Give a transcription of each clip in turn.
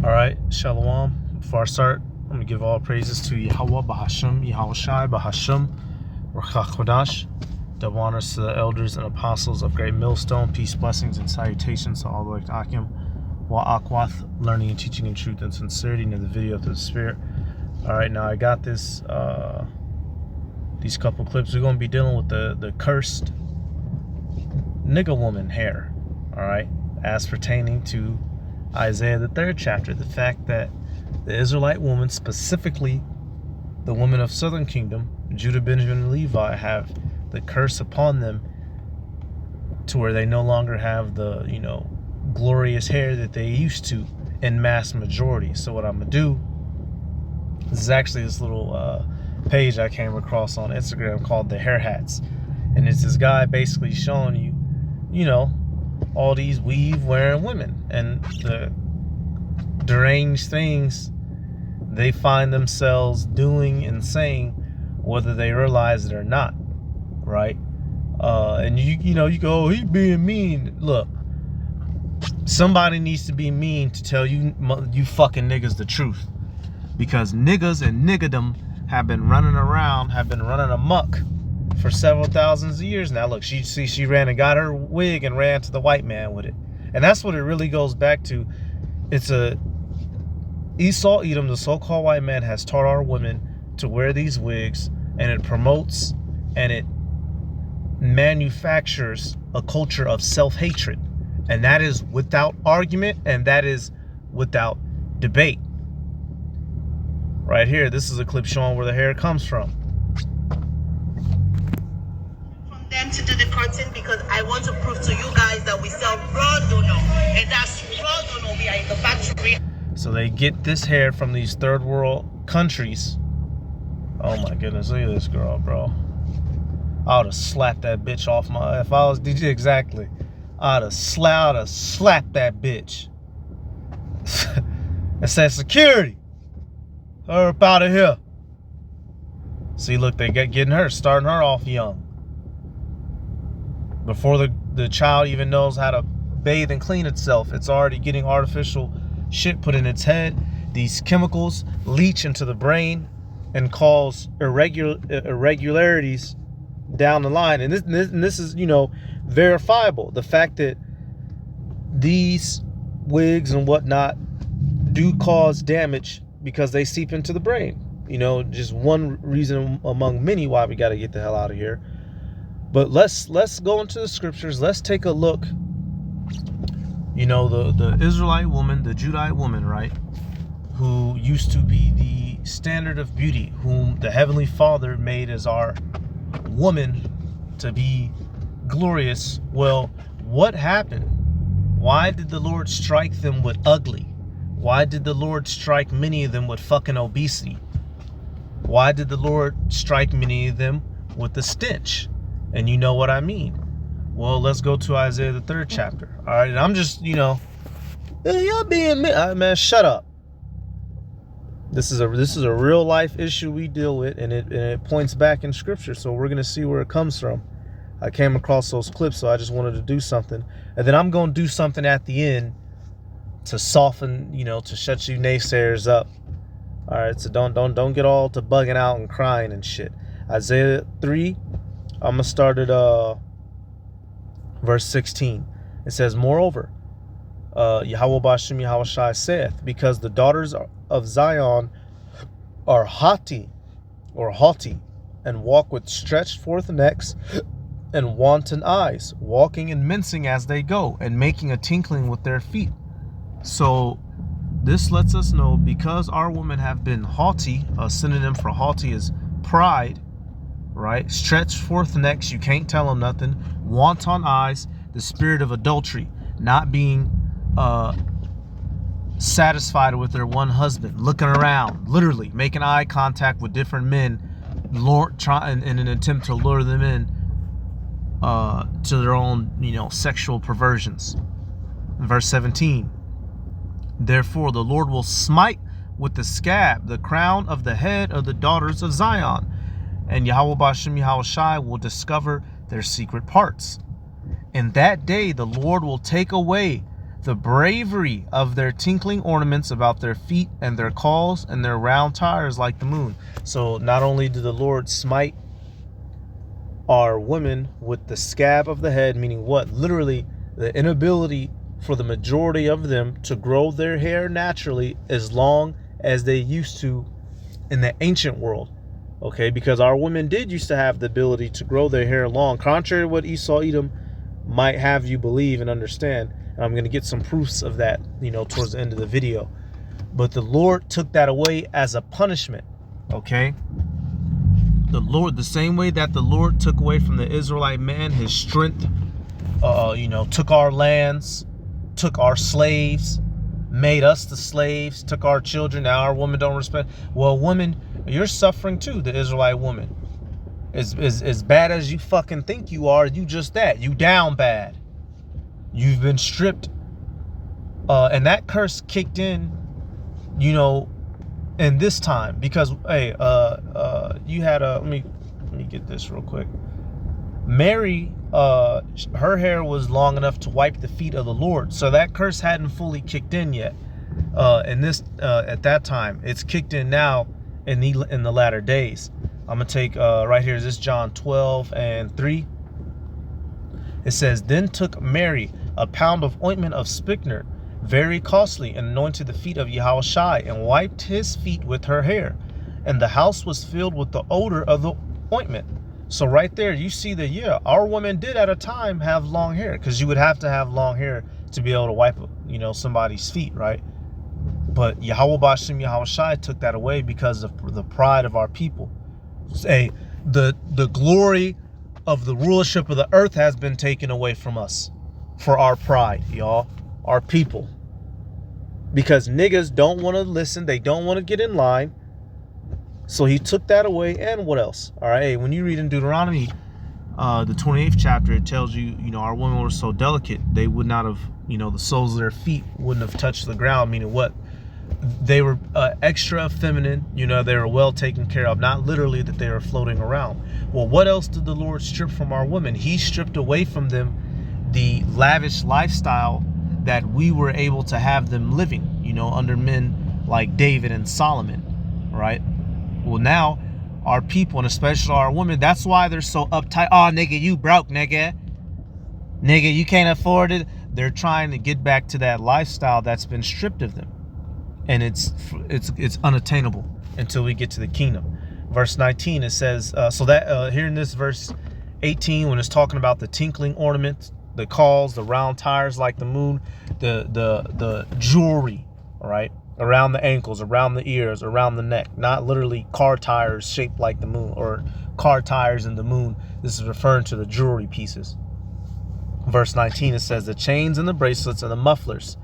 All right, Shalom. Before I start, I'm going to give all praises to Yahweh Bahasham, Yahushai Bahasham, Ruach HaKodesh. Double honors to the elders and apostles of Great Millstone. Peace, blessings, and salutations to all the way to Akim. Wa'akwath, learning and teaching in truth and sincerity in the video of the Spirit. All right, now I got this, these couple clips. We're going to be dealing with the cursed nigga woman hair, all right, as pertaining to Isaiah the 3rd chapter. The fact that the Israelite woman, specifically the women of Southern Kingdom, Judah, Benjamin, and Levi, have the curse upon them to where they no longer have the, glorious hair that they used to in mass majority. So what I'm going to do, this is actually this little page I came across on Instagram called The Hair Hats. And it's this guy basically showing you, all these weave-wearing women and the deranged things they find themselves doing and saying, whether they realize it or not, right? And you go, oh, he being mean. Look, somebody needs to be mean to tell you fucking niggas the truth, because niggas and niggadom have been running amok for several thousands of years now. Look, she ran and got her wig and ran to the white man with it. And that's what it really goes back to. It's Esau Edom, the so-called white man, has taught our women to wear these wigs, and it promotes and it manufactures a culture of self-hatred. And that is without argument, and that is without debate. Right here, this is a clip showing where the hair comes from. Them to do the cutting, because I want to prove to you guys that we sell raw dono, and that's raw dono. We are in the factory. So they get this hair from these third world countries. Oh my goodness, look at this girl, bro. I would have slapped that bitch off my, if I was DJ, exactly. I'd have slapped that bitch. It said security. Her up out of here. See, look, they getting her, starting her off young. Before the child even knows how to bathe and clean itself, it's already getting artificial shit put in its head. These chemicals leach into the brain and cause irregularities down the line. And this is, verifiable. The fact that these wigs and whatnot do cause damage because they seep into the brain. Just one reason among many why we got to get the hell out of here. But let's go into the scriptures. Let's take a look. The Israelite woman, the Judite woman, right, who used to be the standard of beauty, whom the Heavenly Father made as our woman to be glorious. Well, what happened? Why did the Lord strike them with ugly? Why did the Lord strike many of them with fucking obesity? Why did the Lord strike many of them with the stench? And you know what I mean. Well, let's go to Isaiah the 3rd chapter. All right, and I'm just, you're being man, shut up. This is a real life issue we deal with, and it points back in scripture. So we're gonna see where it comes from. I came across those clips, so I just wanted to do something, and then I'm gonna do something at the end to soften, to shut you naysayers up. All right, so don't get all to bugging out and crying and shit. Isaiah 3. I'm going to start at verse 16. It says, moreover, Yahweh Bashem Yahushai saith, because the daughters of Zion are haughty, and walk with stretched forth necks and wanton eyes, walking and mincing as they go, and making a tinkling with their feet. So this lets us know, because our women have been haughty, a synonym for haughty is pride, right? Stretched forth necks, you can't tell them nothing. Wanton eyes, the spirit of adultery, not being satisfied with their one husband, looking around, literally making eye contact with different men, trying in an attempt to lure them in to their own, sexual perversions. Verse 17. Therefore the Lord will smite with the scab the crown of the head of the daughters of Zion, and Yahweh Bashem Yahushai will discover their secret parts. In that day the Lord will take away the bravery of their tinkling ornaments about their feet, and their calls and their round tires like the moon. So not only did the Lord smite our women with the scab of the head, meaning what? Literally the inability for the majority of them to grow their hair naturally as long as they used to in the ancient world. Okay, because our women did used to have the ability to grow their hair long, contrary to what Esau Edom might have you believe and understand. And I'm going to get some proofs of that, towards the end of the video. But the Lord took that away as a punishment. Okay, the same way that the Lord took away from the Israelite man his strength, took our lands, took our slaves, made us the slaves, took our children. Now our women don't respect. Well, women, you're suffering too. The Israelite woman, as bad as you fucking think you are, you just that. You down bad. You've been stripped, and that curse kicked in, in this time, because hey, you had a let me get this real quick. Mary, her hair was long enough to wipe the feet of the Lord, so that curse hadn't fully kicked in yet. And this at that time, it's kicked in now in the latter days. I'm gonna take right here. This is John 12:3. It says, "Then took Mary a pound of ointment of spikenard, very costly, and anointed the feet of Yahushua, and wiped his feet with her hair. And the house was filled with the odor of the ointment." So right there, you see that, yeah, our women did at a time have long hair, because you would have to have long hair to be able to wipe, somebody's feet, right? But Yahweh Bashem Yahushua took that away because of the pride of our people. Say, the glory of the rulership of the earth has been taken away from us for our pride, y'all, our people. Because niggas don't want to listen. They don't want to get in line. So he took that away. And what else? All right. Hey, when you read in Deuteronomy, the 28th chapter, it tells you, our women were so delicate. They would not have, the soles of their feet wouldn't have touched the ground. Meaning what? They were extra feminine. They were well taken care of. Not literally that they were floating around. Well, what else did the Lord strip from our women? He stripped away from them the lavish lifestyle that we were able to have them living, under men like David and Solomon, right? Well, now our people, and especially our women, that's why they're so uptight. Oh, nigga, you broke, nigga. Nigga, you can't afford it. They're trying to get back to that lifestyle that's been stripped of them. And it's unattainable until we get to the kingdom. Verse 19, it says, so that here in this verse 18, when it's talking about the tinkling ornaments, the calls, the round tires like the moon, the jewelry, right? Around the ankles, around the ears, around the neck, not literally car tires shaped like the moon or car tires in the moon. This is referring to the jewelry pieces. Verse 19, it says, the chains and the bracelets and the mufflers,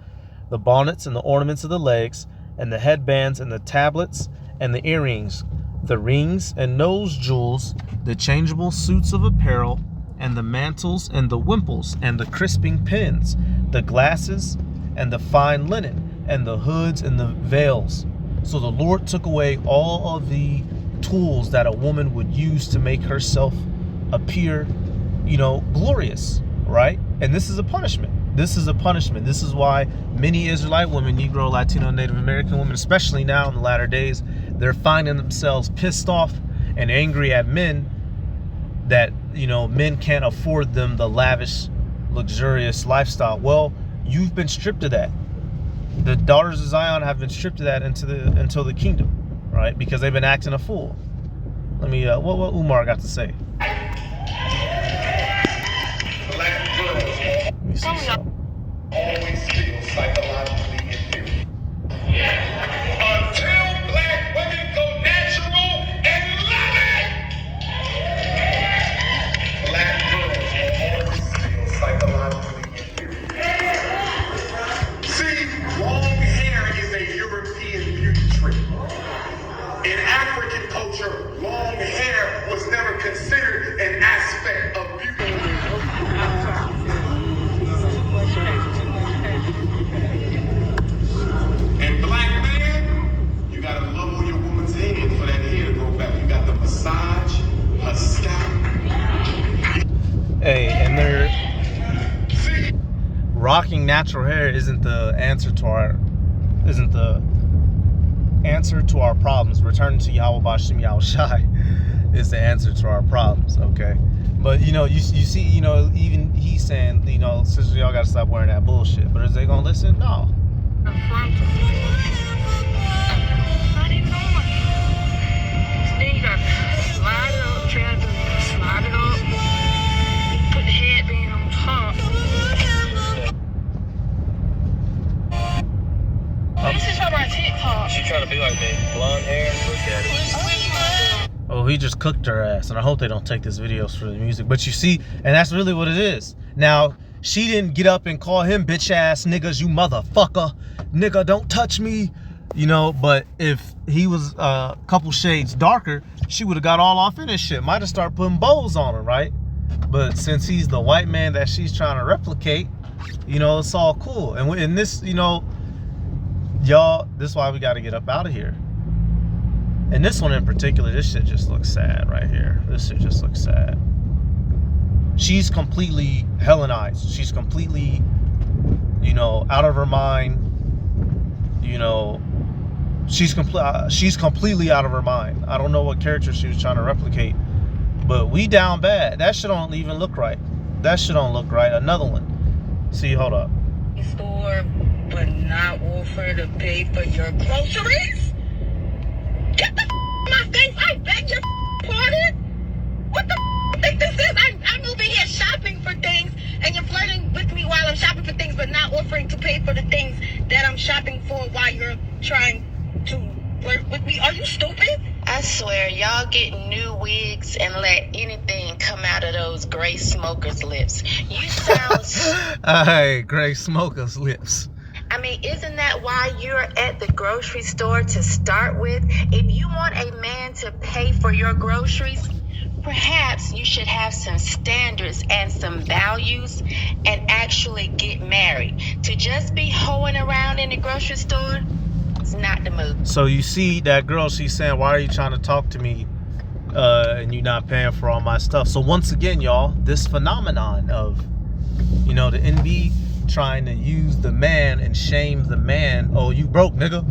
the bonnets and the ornaments of the legs, and the headbands and the tablets and the earrings, the rings and nose jewels, the changeable suits of apparel, and the mantles and the wimples and the crisping pins, the glasses and the fine linen, and the hoods and the veils. So the Lord took away all of the tools that a woman would use to make herself appear, glorious, right? And this is a punishment. This is a punishment. This is why many Israelite women, Negro, Latino, Native American women, especially now in the latter days, they're finding themselves pissed off and angry at men that, men can't afford them the lavish, luxurious lifestyle. Well, you've been stripped of that. The daughters of Zion have been stripped of that until the kingdom, right? Because they've been acting a fool. Let me, what Umar got to say? Let me see something. Always feel psychologically inferior. Until black women go natural and love it. Black girls always feel psychologically inferior. See, long hair is a European beauty trick. In African culture, long hair was never considered an aspect of beauty. rocking natural hair isn't the answer to our problems. Returning to Yahweh Bashim Yahushai is the answer to our problems, okay? But you know, you see, you know, even he's saying, you know, sisters, y'all gotta stop wearing that bullshit. But is they gonna listen? No. Not even on. Then you gotta slide it up, try to slide it up, put the headband on top. This is from our TikTok. She trying to be like me. Blonde hair, look at it. Oh, he just cooked her ass, and I hope they don't take this videos for the music. But you see, and that's really what it is. Now, she didn't get up and call him bitch ass niggas, you motherfucker. Nigga, don't touch me. You know, but if he was a couple shades darker, she would have got all off in his shit. Might have started putting bows on her, right? But since he's the white man that she's trying to replicate, you know, it's all cool. And in this, you know, y'all, this is why we got to get up out of here. And this one in particular, this shit just looks sad right here. This shit just looks sad. She's completely Hellenized. She's completely, you know, out of her mind. You know, she's completely out of her mind. I don't know what character she was trying to replicate, but we down bad. That shit don't even look right. That shit don't look right. Another one. See, hold up. Store, but not offer to pay for your groceries? Get the my face! I beg your pardon. What the think this is? I'm over here shopping for things, and you're flirting with me while I'm shopping for things, but not offering to pay for the things that I'm shopping for while you're trying to flirt with me. Are you stupid? I swear, y'all get new wigs and let anything come out of those gray smoker's lips. You sound... Hey, gray smoker's lips. I mean, isn't that why you're at the grocery store to start with? If you want a man to pay for your groceries, perhaps you should have some standards and some values and actually get married. To just be hoeing around in the grocery store is not the move. So you see that girl, she's saying, why are you trying to talk to me and you not paying for all my stuff? So once again, y'all, this phenomenon of, you know, the NB trying to use the man and shame the man. Oh, you broke, nigga.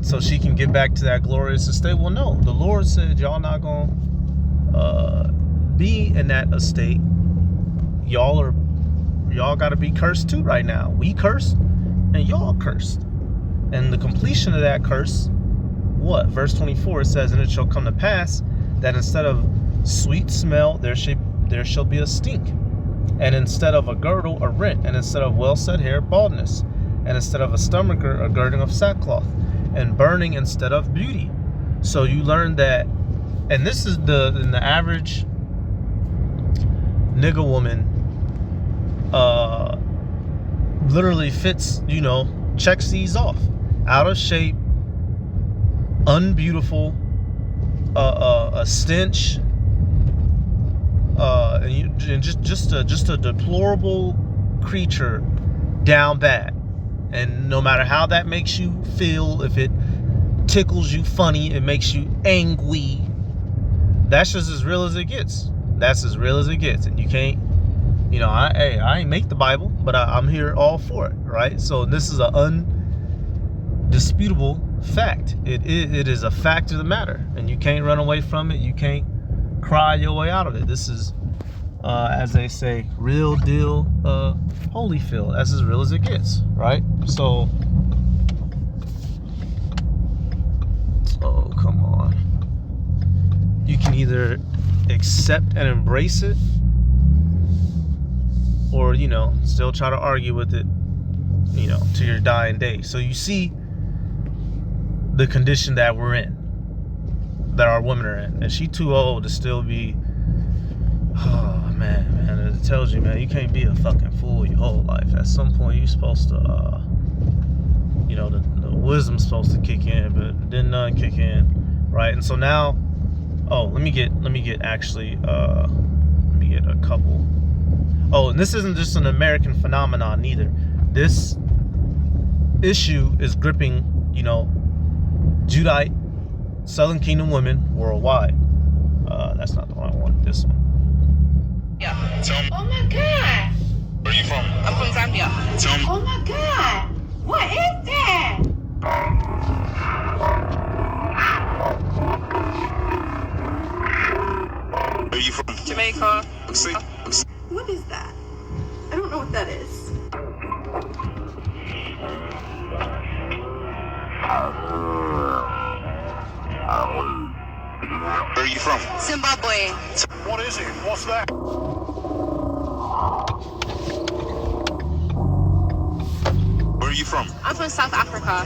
So she can get back to that glorious estate. Well, no, the Lord said y'all not gonna be in that estate. Y'all gotta be cursed too right now. We cursed and y'all cursed. And the completion of that curse, what? Verse 24, it says, and it shall come to pass that instead of sweet smell, there shall be a stink. And instead of a girdle, a rent. And instead of well-set hair, baldness. And instead of a stomacher, a girding of sackcloth. And burning instead of beauty. So you learn that, and this is in the average nigga woman, literally fits, you know, checks these off. Out of shape, unbeautiful, a stench, and just a deplorable creature, down bad. And no matter how that makes you feel, if it tickles you funny, it makes you angry, that's just as real as it gets. That's as real as it gets. And you can't, you know, I ain't make the Bible, but I'm here all for it, right? So this is an undisputable fact. It is a fact of the matter, and you can't run away from it. You can't cry your way out of it. This is, as they say, real deal Holyfield. That's as real as it gets, right? So, oh, come on. You can either accept and embrace it, or, you know, still try to argue with it, you know, to your dying day. So you see the condition that we're in, that our women are in. And she too old to still be, oh man, it tells you, man, you can't be a fucking fool your whole life. At some point you're supposed to, you know, the wisdom's supposed to kick in, but didn't none kick in, right? And so now, oh, let me get actually, let me get a couple. Oh, and this isn't just an American phenomenon neither. This issue is gripping, you know, Judite, Southern Kingdom women worldwide. That's not the one I want. This one. Yeah. Oh my God. Where are you from? I'm from Zambia. Oh my God. What is that? Where are you from? Jamaica. What is that? I don't know what that is. Where are you from? Zimbabwe. What is it? What's that? Where are you from? I'm from South Africa.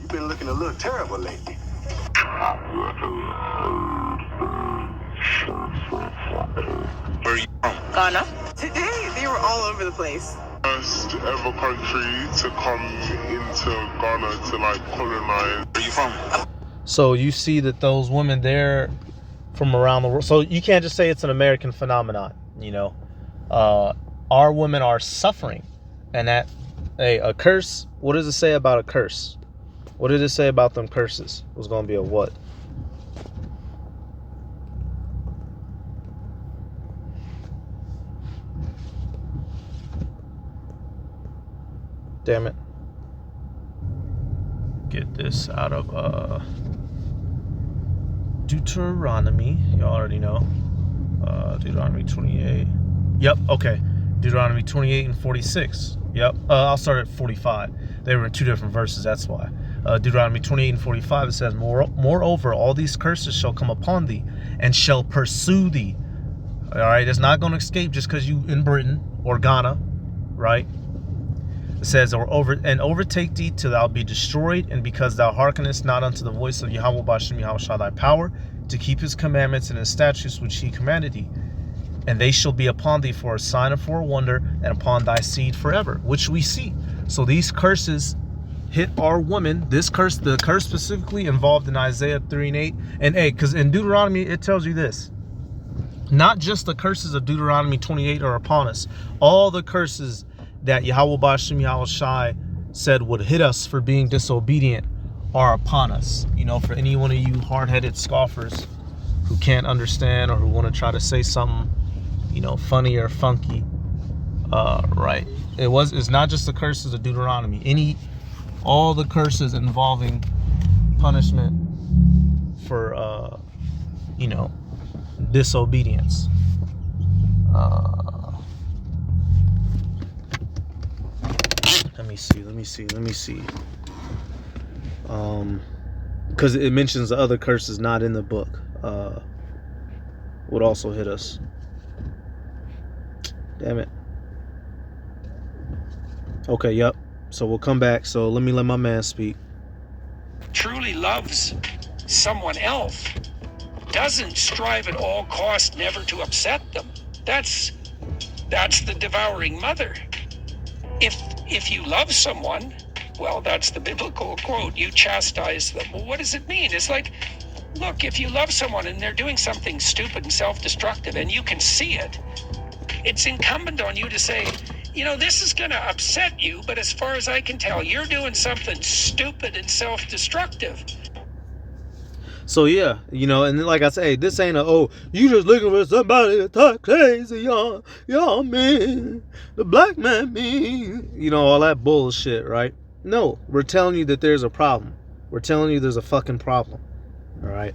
You've been looking a little terrible lately. Where are you from? Ghana. Today, they were all over the place. First ever country to come into Ghana to like colonize. Where are you from? So you see that those women there from around the world. So you can't just say it's an American phenomenon. You know, our women are suffering, and that a curse. What does it say about a curse? What did it say about them curses? It was going to be a what? Damn it. Get this out of Deuteronomy. You already know. Deuteronomy 28. Yep, okay. Deuteronomy 28 and 46. Yep. I'll start at 45. They were in two different verses, that's why. Deuteronomy 28 and 45, it says, Moreover, all these curses shall come upon thee, and shall pursue thee. All right, it's not going to escape just because you in Britain or Ghana, right? It says, overtake thee till thou be destroyed, and because thou hearkenest not unto the voice of Yahweh Bashem Yahweh thy power, to keep his commandments and his statutes which he commanded thee. And they shall be upon thee for a sign and for a wonder, and upon thy seed forever, which we see. So these curses hit our women. This curse, the curse specifically involved in Isaiah 3 and 8. And because in Deuteronomy, it tells you this. Not just the curses of Deuteronomy 28 are upon us. All the curses that Yahweh Bashem Yahweh Shai said would hit us for being disobedient are upon us. You know, for any one of you hard-headed scoffers who can't understand or who want to try to say something, you know, funny or funky, right? It's not just the curses of Deuteronomy. All the curses involving punishment for, you know, disobedience. Let me see. Because it mentions the other curses not in the book. Would also hit us. Damn it. Okay, yep. So we'll come back. So let my man speak. Truly loves someone else doesn't strive at all costs never to upset them. That's the devouring mother. If you love someone, well, that's the biblical quote, you chastise them. Well, what does it mean? It's like, look, if you love someone and they're doing something stupid and self-destructive and you can see it, it's incumbent on you to say, you know, this is going to upset you, but as far as I can tell, you're doing something stupid and self-destructive. So yeah, you know, and like I say, this ain't you just looking for somebody to talk crazy, y'all man, the black man mean, you know, all that bullshit, right? No, we're telling you that there's a problem. We're telling you there's a fucking problem. All right?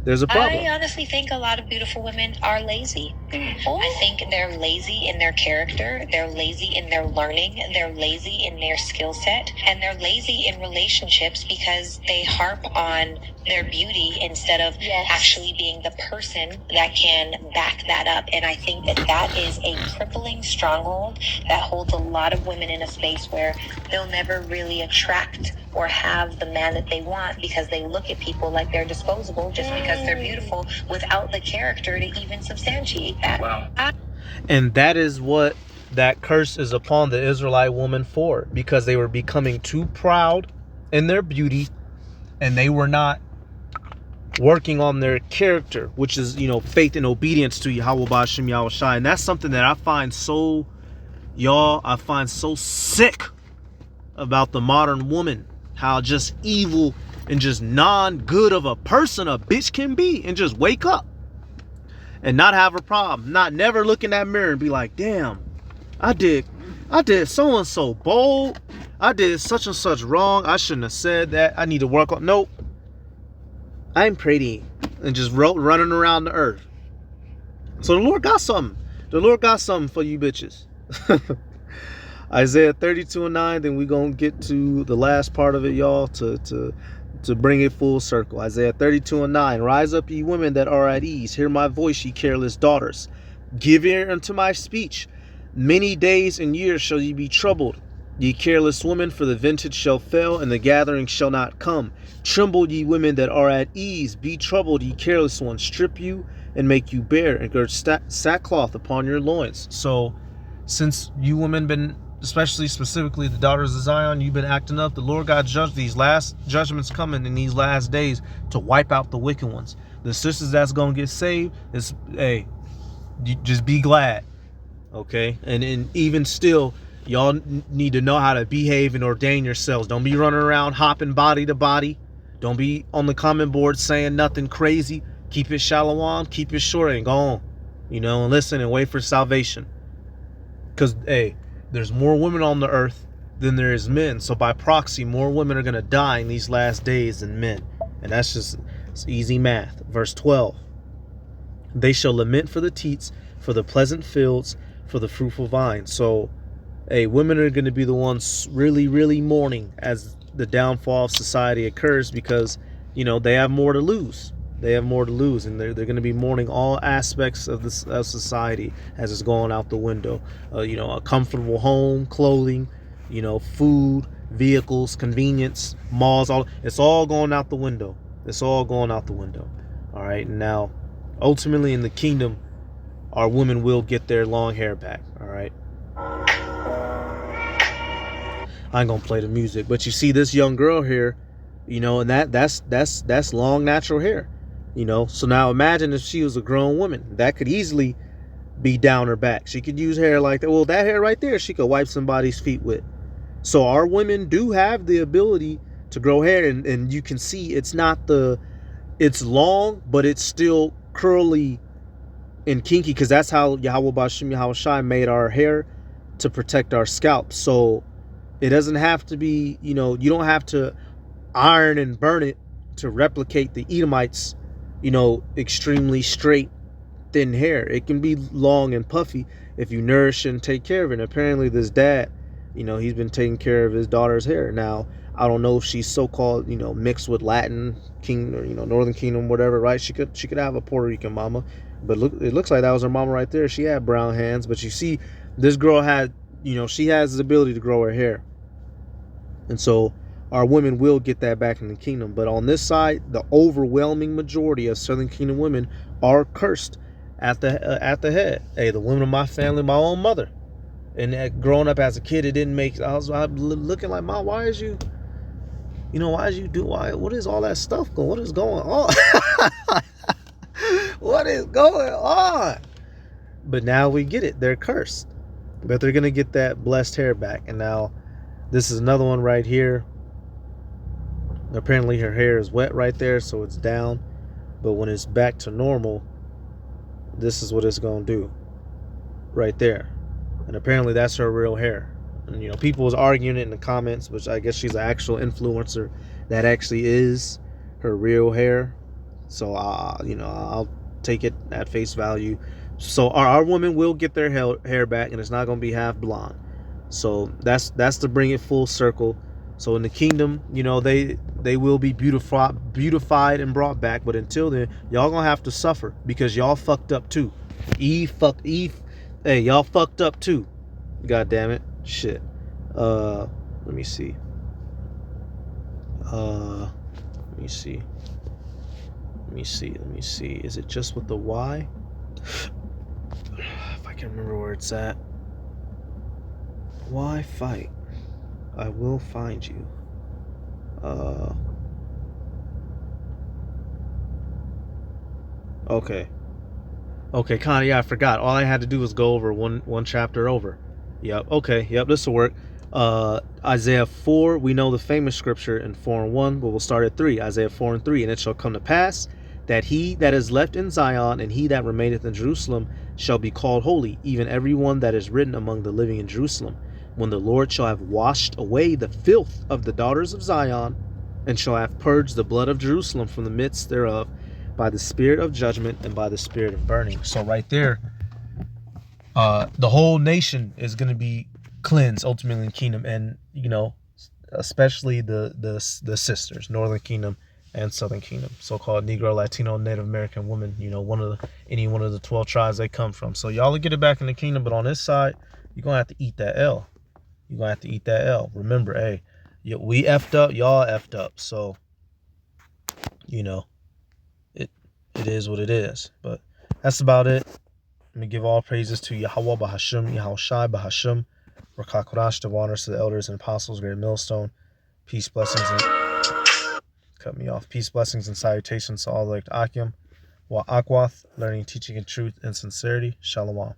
There's a problem. I honestly think a lot of beautiful women are lazy. I think they're lazy in their character, they're lazy in their learning, they're lazy in their skill set, and they're lazy in relationships because they harp on their beauty instead of actually being the person that can back that up. And I think that is a crippling stronghold that holds a lot of women in a space where they'll never really attract or have the man that they want because they look at people like they're disposable just because they're beautiful without the character to even substantiate that. Wow. And that is what that curse is upon the Israelite woman for, because they were becoming too proud in their beauty and they were not working on their character, which is, you know, faith and obedience to Yahweh Bashem Yahweh Shai. And that's something that I find so sick about the modern woman. How just evil and just non-good of a person a bitch can be, and just wake up and not have a problem, never look in that mirror and be like, damn, I did so and so bold. I did such and such wrong. I shouldn't have said that. I need to work on. Nope. I'm pretty. And just running around the earth. So the Lord got something. The Lord got something for you bitches. Isaiah 32:9. Then we're going to get to the last part of it, y'all, to bring it full circle. Isaiah 32:9. Rise up, ye women that are at ease. Hear my voice, ye careless daughters. Give ear unto my speech. Many days and years shall ye be troubled, ye careless women, for the vintage shall fail, and the gathering shall not come. Tremble, ye women that are at ease. Be troubled, ye careless ones. Strip you and make you bare, and gird sackcloth upon your loins. So, since you women been, specifically the daughters of Zion, you've been acting up, the Lord God judged these last judgments coming in these last days to wipe out the wicked ones. The sisters that's gonna get saved is, hey, you just be glad. Okay, and even still, y'all need to know how to behave and ordain yourselves. Don't be running around hopping body to body. Don't be on the comment board saying nothing crazy. Keep it shalom, keep it short, and go on. And listen and wait for salvation. Because, hey, there's more women on the earth than there is men. So by proxy, more women are going to die in these last days than men. And it's easy math. Verse 12. They shall lament for the teats, for the pleasant fields, for the fruitful vine. So, hey, women are going to be the ones really, really mourning as the downfall of society occurs, because, they have more to lose. They have more to lose, and they're going to be mourning all aspects of this society as it's going out the window. A comfortable home, clothing, food, vehicles, convenience, malls, it's all going out the window. It's all going out the window. All right, now, ultimately in the kingdom, our women will get their long hair back. All right. I ain't gonna play the music, but you see this young girl here, and that's long natural hair, So now imagine if she was a grown woman, that could easily be down her back. She could use hair like that. Well, that hair right there, she could wipe somebody's feet with. So our women do have the ability to grow hair, and you can see it's long, but it's still curly and kinky, because that's how Yahweh Bashim Yahushai made our hair, to protect our scalp. So it doesn't have to be, you don't have to iron and burn it to replicate the Edomites, extremely straight, thin hair. It can be long and puffy if you nourish and take care of it. And apparently this dad, he's been taking care of his daughter's hair. Now, I don't know if she's so-called, mixed with Latin King, or, Northern Kingdom, whatever, right? She could have a Puerto Rican mama. But it looks like that was her mama right there. She had brown hands. But you see, this girl had, she has the ability to grow her hair. And so our women will get that back in the kingdom. But on this side, the overwhelming majority of Southern Kingdom women are cursed at the head. Hey, the women of my family, my own mother. And growing up as a kid, it didn't make... I was looking like, Mom, what is all that stuff going? What is going on? What is going on? But now we get it. They're cursed. But they're going to get that blessed hair back. And now this is another one right here. Apparently her hair is wet right there, so it's down. But when it's back to normal, this is what it's going to do. Right there. And apparently that's her real hair. And, people was arguing it in the comments, which I guess she's an actual influencer. That actually is her real hair. So, I'll take it at face value. So our women will get their hair back, and it's not going to be half blonde. So that's to bring it full circle. So in the kingdom, they will be beautified and brought back. But until then, y'all going to have to suffer, because y'all fucked up too. Eve. Hey, y'all fucked up too. God damn it. Shit. Let me see. Is it just with the Y? If I can remember where it's at. Why fight? I will find you. Okay, Connie, I forgot. All I had to do was go over one chapter over. Yep, okay, yep, this will work. Isaiah 4, we know the famous scripture in 4:1, but we'll start at 3. Isaiah 4:3, and it shall come to pass that he that is left in Zion and he that remaineth in Jerusalem shall be called holy, even every one that is written among the living in Jerusalem, when the Lord shall have washed away the filth of the daughters of Zion, and shall have purged the blood of Jerusalem from the midst thereof, by the spirit of judgment and by the spirit of burning. So right there, the whole nation is going to be cleansed ultimately in the kingdom, and especially the sisters, Northern Kingdom and Southern Kingdom, so-called Negro, Latino, Native American women, any one of the 12 tribes they come from. So y'all will get it back in the kingdom, but on this side, you're gonna have to eat that L. You're gonna have to eat that L. Remember, hey, we effed up, y'all effed up. So it is what it is. But that's about it. Let me give all praises to Yahweh Bahasham, Yahushai Bahasham, Rakakodash, the honors to the elders and apostles, great millstone. Peace, blessings, and cut me off. Peace, blessings, and salutations to all like Akim, Wa Akwath, learning, teaching in truth and sincerity. Shalom.